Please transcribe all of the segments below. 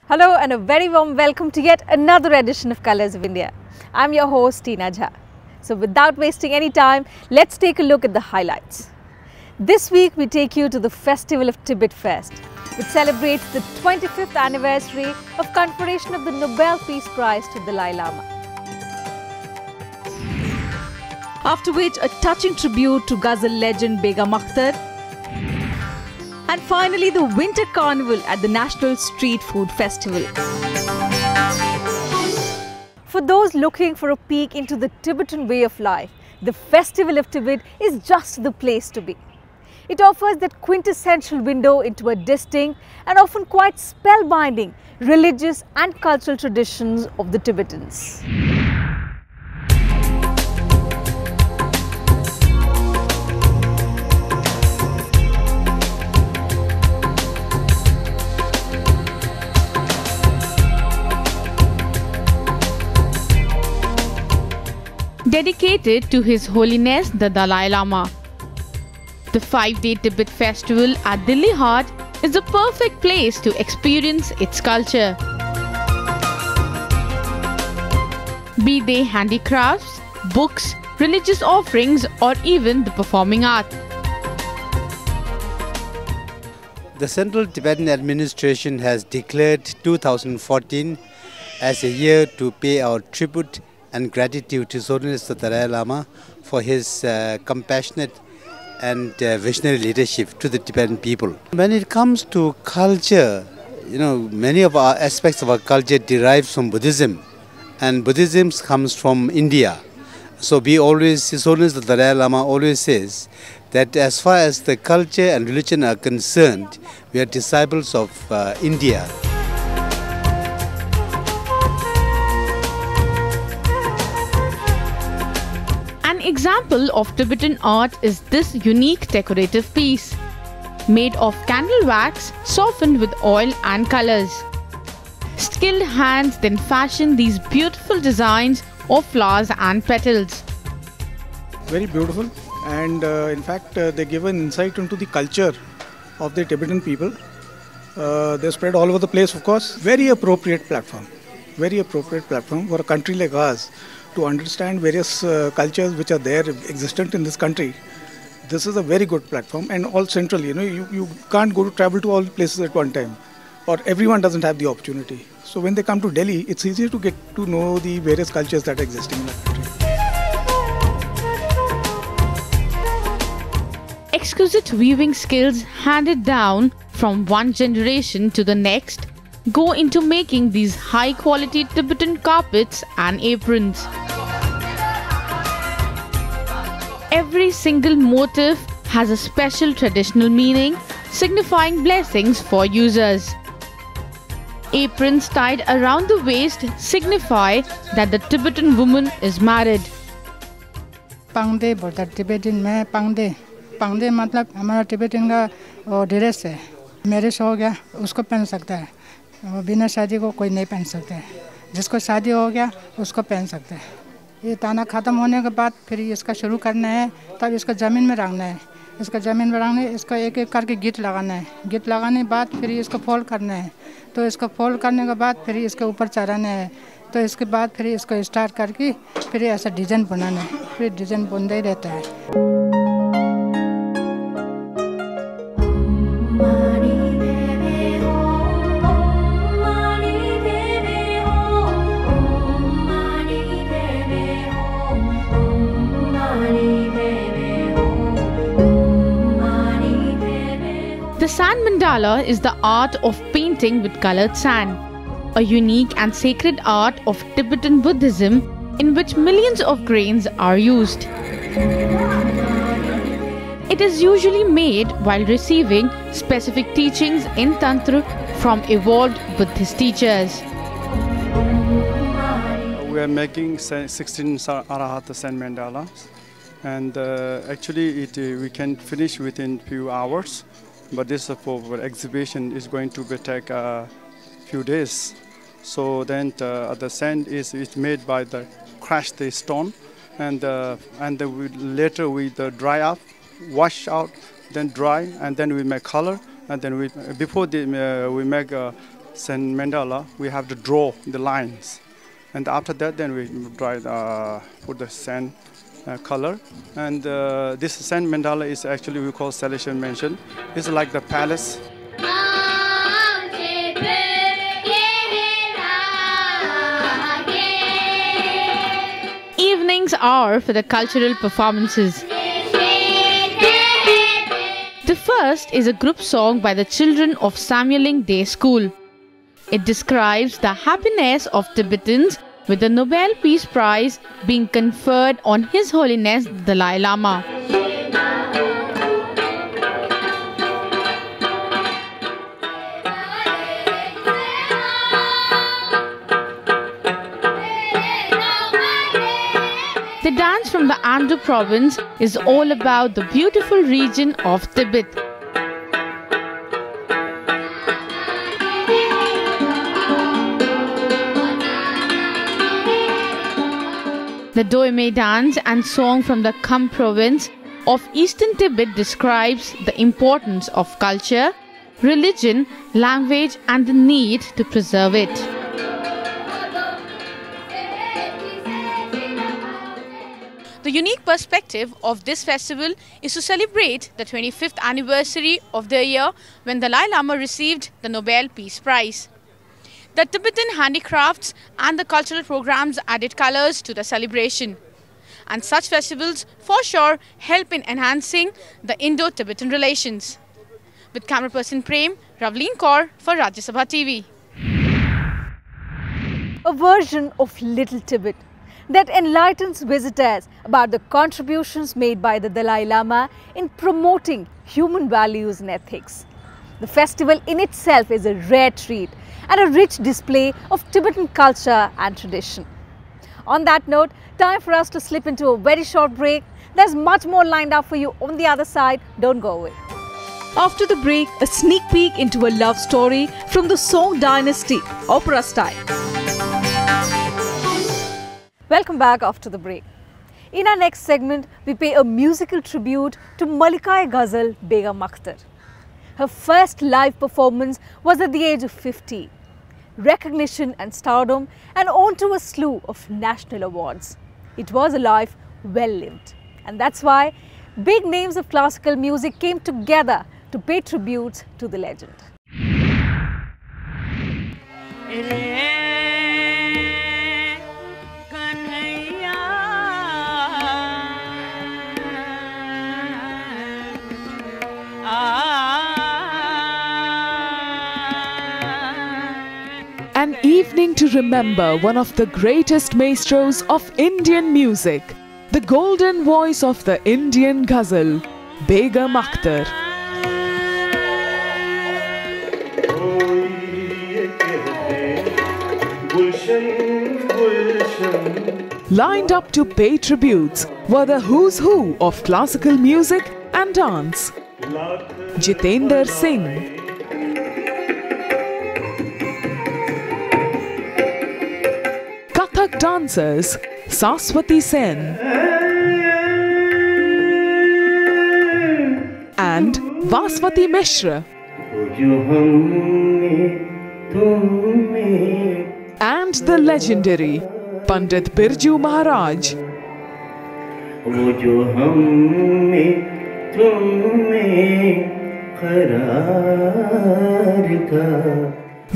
Hello and a very warm welcome to yet another edition of Colors of India. I'm your host Teena Jha. So without wasting any time, let's take a look at the highlights. This week we take you to the Festival of Tibet Fest, which celebrates the 25th anniversary of conferration of the Nobel Peace Prize to Dalai Lama. After which, a touching tribute to Ghazal legend Begum Akhtar. And finally, the Winter Carnival at the National Street Food Festival. For those looking for a peek into the Tibetan way of life, the Festival of Tibet is just the place to be. It offers that quintessential window into a distinct and often quite spellbinding religious and cultural traditions of the Tibetans. Dedicated to His Holiness the Dalai Lama. The 5-day Tibet Festival at Delhi Heart is the perfect place to experience its culture. Be they handicrafts, books, religious offerings, or even the performing art. The Central Tibetan Administration has declared 2014 as a year to pay our tribute and gratitude to His Holiness the Dalai Lama for his compassionate and visionary leadership to the Tibetan people. When it comes to culture, many of our aspects of our culture derives from Buddhism, and Buddhism comes from India. So His Holiness the Dalai Lama always says that as far as the culture and religion are concerned, we are disciples of India. An example of Tibetan art is this unique decorative piece, made of candle wax softened with oil and colors. Skilled hands then fashion these beautiful designs of flowers and petals. Very beautiful, and in fact they give an insight into the culture of the Tibetan people. They're spread all over the place, of course. Very appropriate platform for a country like ours to understand various cultures which are there, existent in this country. This is a very good platform, and all central. You can't travel to all places at one time, or everyone doesn't have the opportunity. So when they come to Delhi, it's easier to get to know the various cultures that are existing in the country. Exquisite weaving skills handed down from one generation to the next go into making these high-quality Tibetan carpets and aprons. Every single motif has a special traditional meaning, signifying blessings for users. Aprons tied around the waist signify that the Tibetan woman is married. पांगदे बोलता Tibetan में पांगदे मतलब हमारा Tibetan का dress है। Marriage हो गया उसको पहन सकता है, बिना शादी को कोई नहीं पहन सकता है। जिसको शादी हो गया उसको पहन सकता है। ये ताना ख़त्म होने के बाद फिर इसका शुरू करना है, तब इसको ज़मीन में रखना है। इसका ज़मीन में रखना है, इसको एक एक करके गिट लगाना है। गिट लगाने के बाद फिर इसको फोल्ड करना है। तो इसको फोल्ड करने के बाद फिर इसके ऊपर चढ़ाना है। तो इसके बाद फिर इसको स्टार्ट करके फिर ऐसा डिज़ाइन बनाना है। फिर डिज़ाइन बनता ही रहता है। The sand mandala is the art of painting with colored sand, a unique and sacred art of Tibetan Buddhism in which millions of grains are used. It is usually made while receiving specific teachings in Tantra from evolved Buddhist teachers. We are making 16 Arahata sand mandalas, and actually we can finish within few hours. But this for exhibition is going to take a few days. So then the sand is made by the crush the stone, and later we dry up, wash out, then dry, and then we make color, and then we make sand mandala, we have to draw the lines. And after that, then we put the sand color. And this sand mandala is actually we call Celestial Mansion. It's like the palace. Evenings are for the cultural performances. The first is a group song by the children of Samyaling Day School. It describes the happiness of Tibetans with the Nobel Peace Prize being conferred on His Holiness the Dalai Lama. The dance from the Amdo province is all about the beautiful region of Tibet. The Doime dance and song from the Kham province of eastern Tibet describes the importance of culture, religion, language and the need to preserve it. The unique perspective of this festival is to celebrate the 25th anniversary of the year when the Dalai Lama received the Nobel Peace Prize. The Tibetan handicrafts and the cultural programs added colors to the celebration. And such festivals for sure help in enhancing the Indo-Tibetan relations. With camera person Prem, Ravleen Kaur for Rajya Sabha TV. A version of Little Tibet that enlightens visitors about the contributions made by the Dalai Lama in promoting human values and ethics. The festival in itself is a rare treat and a rich display of Tibetan culture and tradition. On that note, time for us to slip into a very short break. There's much more lined up for you on the other side. Don't go away. After the break, a sneak peek into a love story from the Song Dynasty, opera style. Welcome back after the break. In our next segment, we pay a musical tribute to Malika-e-Ghazal Begum Akhtar. Her first live performance was at the age of 50. Recognition and stardom, and on to a slew of national awards. It was a life well lived. And that's why big names of classical music came together to pay tributes to the legend. An evening to remember one of the greatest maestros of Indian music, the golden voice of the Indian ghazal, Begum Akhtar. Lined up to pay tributes were the who's who of classical music and dance. Jitendra Singh, Kathak dancers Saswati Sen and Vaswati Mishra, and the legendary Pandit Birju Maharaj.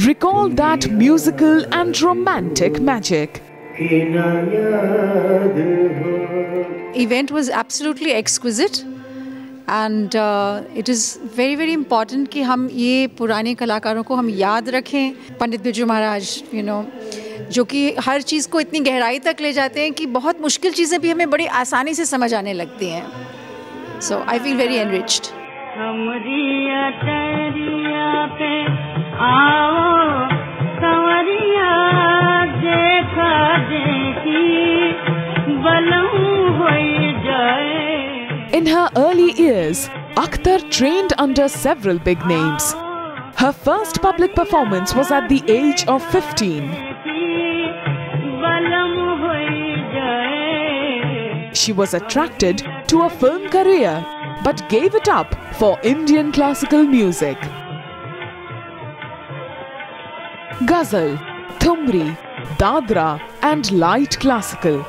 Recall that musical and romantic magic. Event was absolutely exquisite, and it is very very important कि हम ये पुराने कलाकारों को हम याद रखें. पंडित बिरजू महाराज, जो कि हर चीज़ को इतनी गहराई तक ले जाते हैं कि बहुत मुश्किल चीज़ें भी हमें बड़ी आसानी से समझ आने लगती हैं. So I feel very enriched. In her early years, Akhtar trained under several big names. Her first public performance was at the age of 15. She was attracted to a film career but gave it up for Indian classical music. ghazal, thumri, dadra and light classical.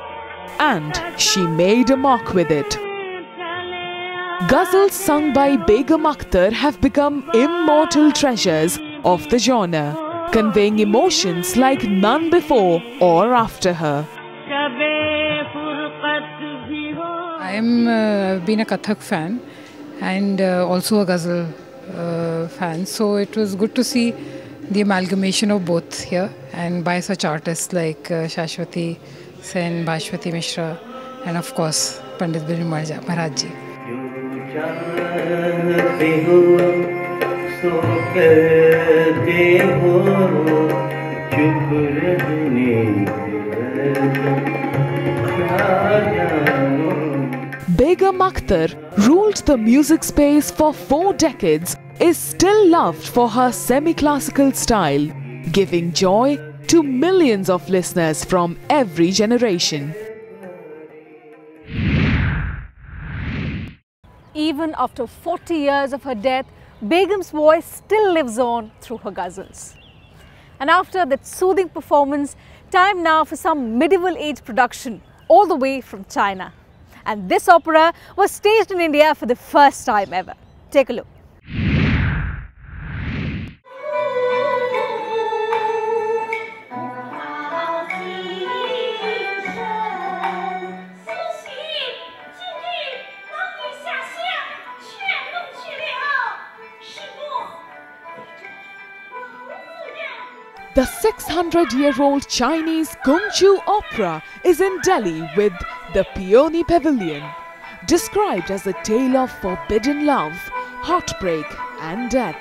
And she made a mark with it. Ghazals sung by Begum Akhtar have become immortal treasures of the genre, conveying emotions like none before or after her. I've been a Kathak fan and also a ghazal fan, so it was good to see the amalgamation of both here and by such artists like Shashwati Sen, Bhashwati Mishra and of course Pandit Peony Maharaj ji. Begum Akhtar ruled the music space for 4 decades, is still loved for her semi-classical style, giving joy to millions of listeners from every generation. Even after 40 years of her death, Begum's voice still lives on through her ghazals. And after that soothing performance, time now for some medieval age production all the way from China. And this opera was staged in India for the first time ever. Take a look. The 600-year-old Chinese Kung Fu opera is in Delhi with the Peony Pavilion, described as a tale of forbidden love, heartbreak and death.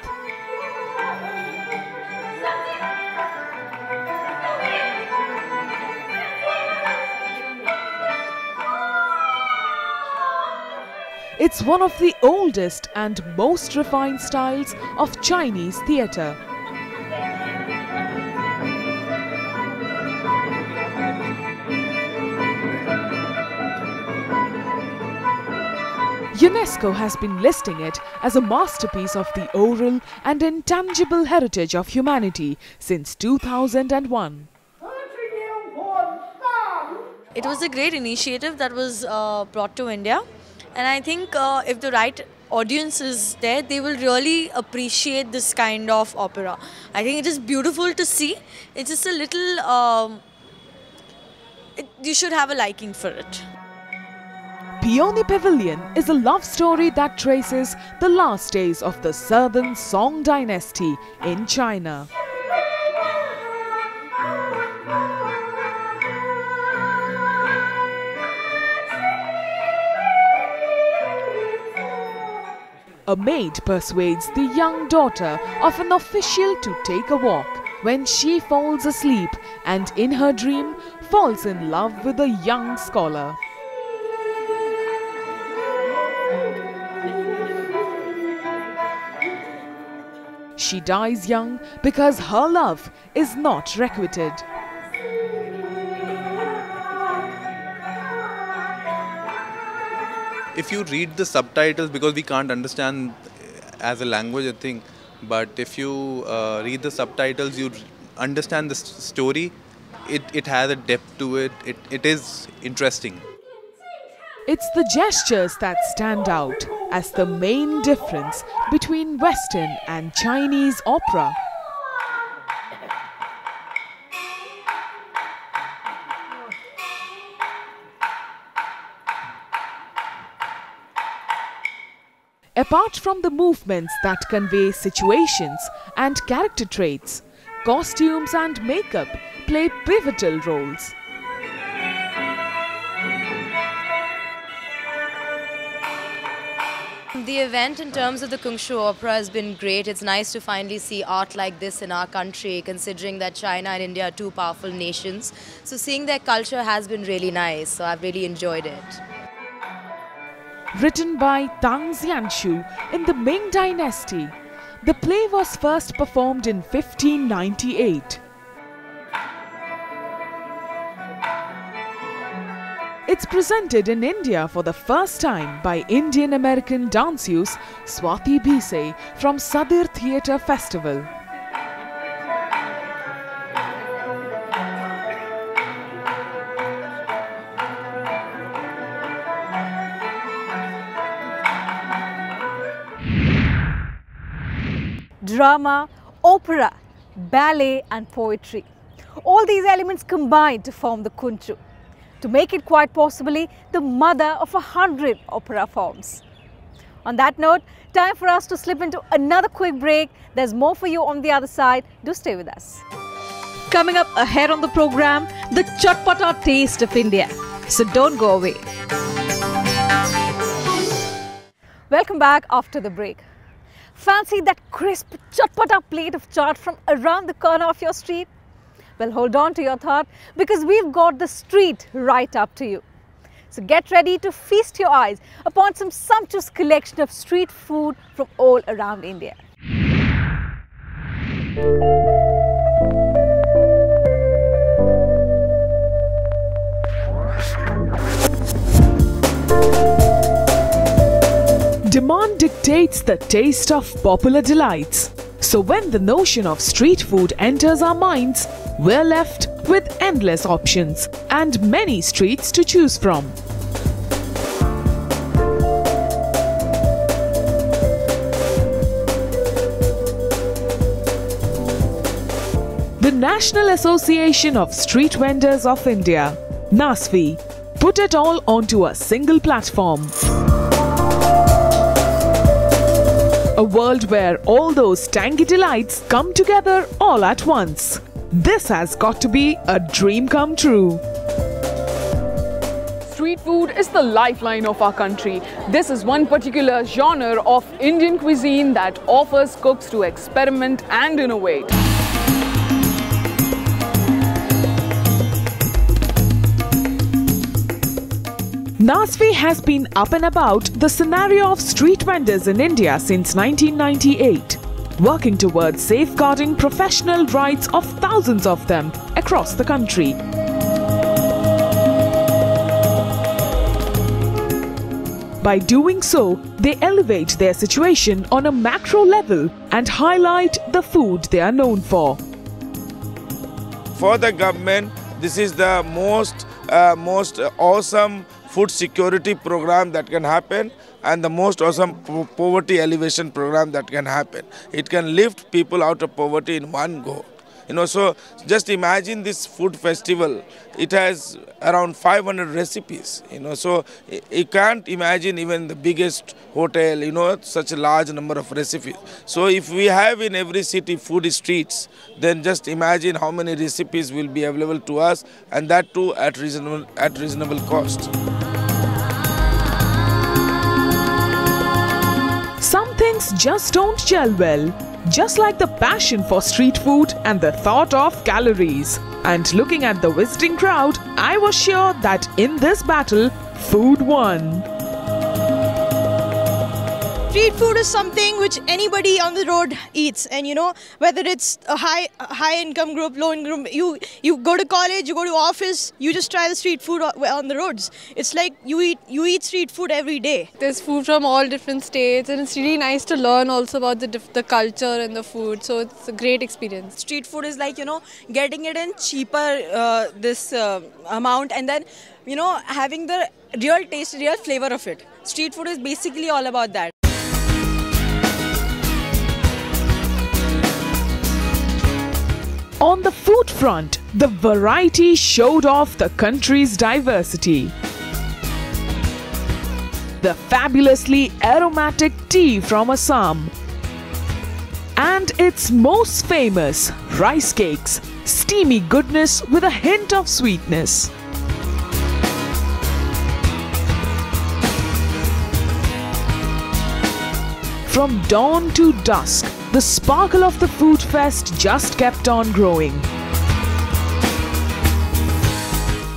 It's one of the oldest and most refined styles of Chinese theatre. UNESCO has been listing it as a masterpiece of the oral and intangible heritage of humanity since 2001. It was a great initiative that was brought to India, and I think if the right audience is there, they will really appreciate this kind of opera. I think it is beautiful to see. It's just a little, you should have a liking for it. Peony Pavilion is a love story that traces the last days of the Southern Song dynasty in China. A maid persuades the young daughter of an official to take a walk when she falls asleep and in her dream falls in love with a young scholar. She dies young because her love is not requited. If you read the subtitles, because we can't understand as a language a thing, but if you read the subtitles, you understand the story. It has a depth to it. It is interesting. It's the gestures that stand out as the main difference between Western and Chinese opera. Apart from the movements that convey situations and character traits, costumes and makeup play pivotal roles. The event in terms of the Kung Fu opera has been great. It's nice to finally see art like this in our country, considering that China and India are two powerful nations. So seeing their culture has been really nice. So I've really enjoyed it. Written by Tang Xianshu in the Ming Dynasty, the play was first performed in 1598. It's presented in India for the first time by Indian-American danseuse Swati Bhise from Sadir Theatre Festival. drama, opera, ballet and poetry. All these elements combine to form the Kunchu. To make it quite possibly the mother of 100 opera forms. On that note, time for us to slip into another quick break. There's more for you on the other side. Do stay with us. Coming up ahead on the program, the chatpata taste of India. So don't go away. Welcome back after the break. Fancy that crisp chatpata plate of chaat from around the corner of your street? Well, hold on to your thought because we've got the street right up to you. So get ready to feast your eyes upon some sumptuous collection of street food from all around India. Demand dictates the taste of popular delights. So when the notion of street food enters our minds, we're left with endless options and many streets to choose from. The National Association of Street Vendors of India, NASFI, put it all onto a single platform. A world where all those tangy delights come together all at once. This has got to be a dream come true. Street food is the lifeline of our country. This is one particular genre of Indian cuisine that offers cooks to experiment and innovate. NASFI has been up and about the scenario of street vendors in India since 1998, working towards safeguarding professional rights of thousands of them across the country. By doing so, they elevate their situation on a macro level and highlight the food they are known for. For the government, this is the most awesome food security program that can happen and the most awesome poverty elevation program that can happen. It can lift people out of poverty in one go. So just imagine this food festival. It has around 500 recipes. So you can't imagine even the biggest hotel, such a large number of recipes. So if we have in every city food streets, then just imagine how many recipes will be available to us, and that too at reasonable cost. Some things just don't gel well. Just like the passion for street food and the thought of calories. And looking at the visiting crowd, I was sure that in this battle, food won. Street food is something which anybody on the road eats, and whether it's a high income group, low income group, you go to college, you go to office, you just try the street food on the roads. It's like you eat street food every day. There's food from all different states, and it's really nice to learn also about the culture and the food. So it's a great experience. Street food is like getting it in cheaper amount, and then having the real taste, real flavor of it. Street food is basically all about that. On the food front, the variety showed off the country's diversity. The fabulously aromatic tea from Assam and its most famous rice cakes, steamy goodness with a hint of sweetness. From dawn to dusk, the sparkle of the food fest just kept on growing.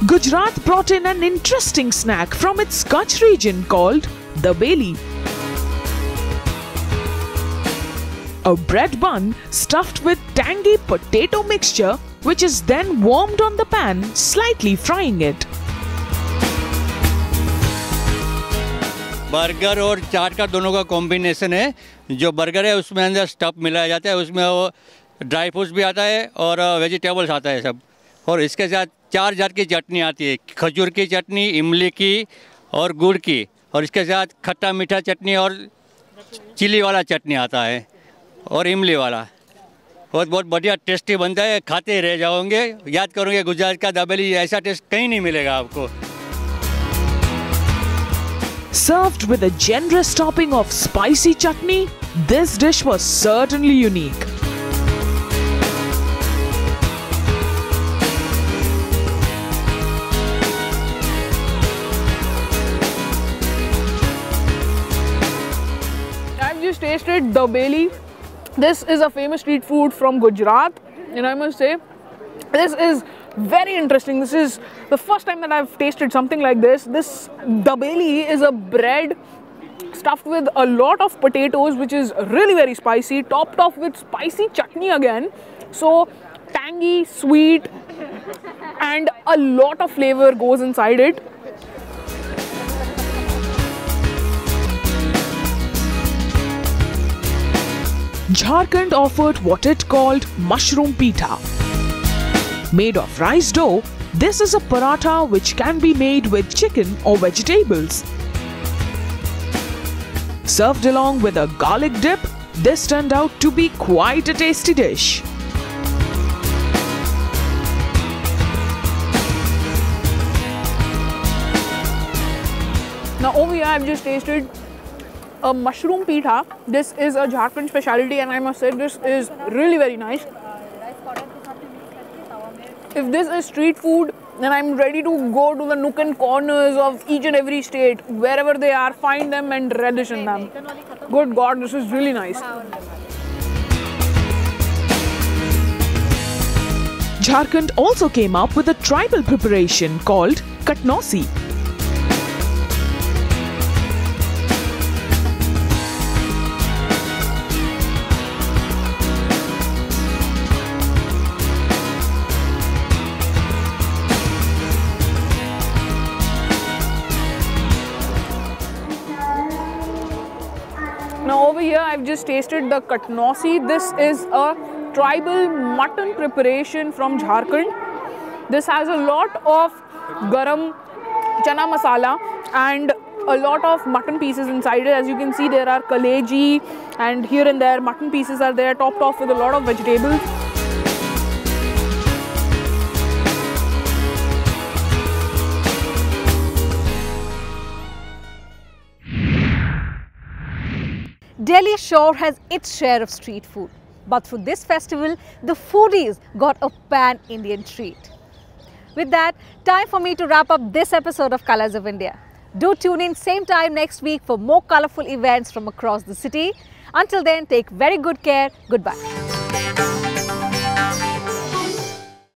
Gujarat brought in an interesting snack from its Kutch region called the Beli. A bread bun stuffed with tangy potato mixture which is then warmed on the pan, slightly frying it. Burger और चाट का दोनों का combination है। जो burger है उसमें अंदर stuff मिलाया जाता है, उसमें वो ड्राई फ्रूट्स भी आता है और वेजिटेबल्स आता है सब। और इसके साथ 4 जात की चटनी आती है, खजूर की चटनी, इमली की और गुड़ की, और इसके साथ खट्टा मीठा चटनी और चिली वाला चटनी आता है। और इमली वाला बहुत बढ़िया टेस्टी बनता है, खाते रह जाओगे, याद करोगे गुजरात का दाबेली ऐसा टेस्ट कहीं नहीं मिलेगा आपको। Served with a generous topping of spicy chutney, this dish was certainly unique. I've just tasted dabeli. This is a famous street food from Gujarat, and I must say this is very interesting. This is the first time that I've tasted something like this. This dabeli is a bread stuffed with a lot of potatoes, which is really very spicy, topped off with spicy chutney again. So tangy, sweet, and a lot of flavor goes inside it. Jharkhand offered what it called mushroom pitha. Made of rice dough, this is a paratha which can be made with chicken or vegetables. Served along with a garlic dip, this turned out to be quite a tasty dish. Now over here I've just tasted a mushroom pitha. This is a Jharkhand speciality, and I must say this is really very nice. If this is street food, then I'm ready to go to the nook and corners of each and every state, wherever they are, find them and relish in them. Good God, this is really nice. Jharkhand also came up with a tribal preparation called katnosi. Now over here I've just tasted the katnosi. This is a tribal mutton preparation from Jharkhand. This has a lot of garam, chana masala and a lot of mutton pieces inside it. As you can see, there are kaleji and here and there mutton pieces are there, topped off with a lot of vegetables. Delhi sure has its share of street food, but for this festival, the foodies got a pan-Indian treat. With that, time for me to wrap up this episode of Colors of India. Do tune in same time next week for more colourful events from across the city. Until then, take very good care. Goodbye.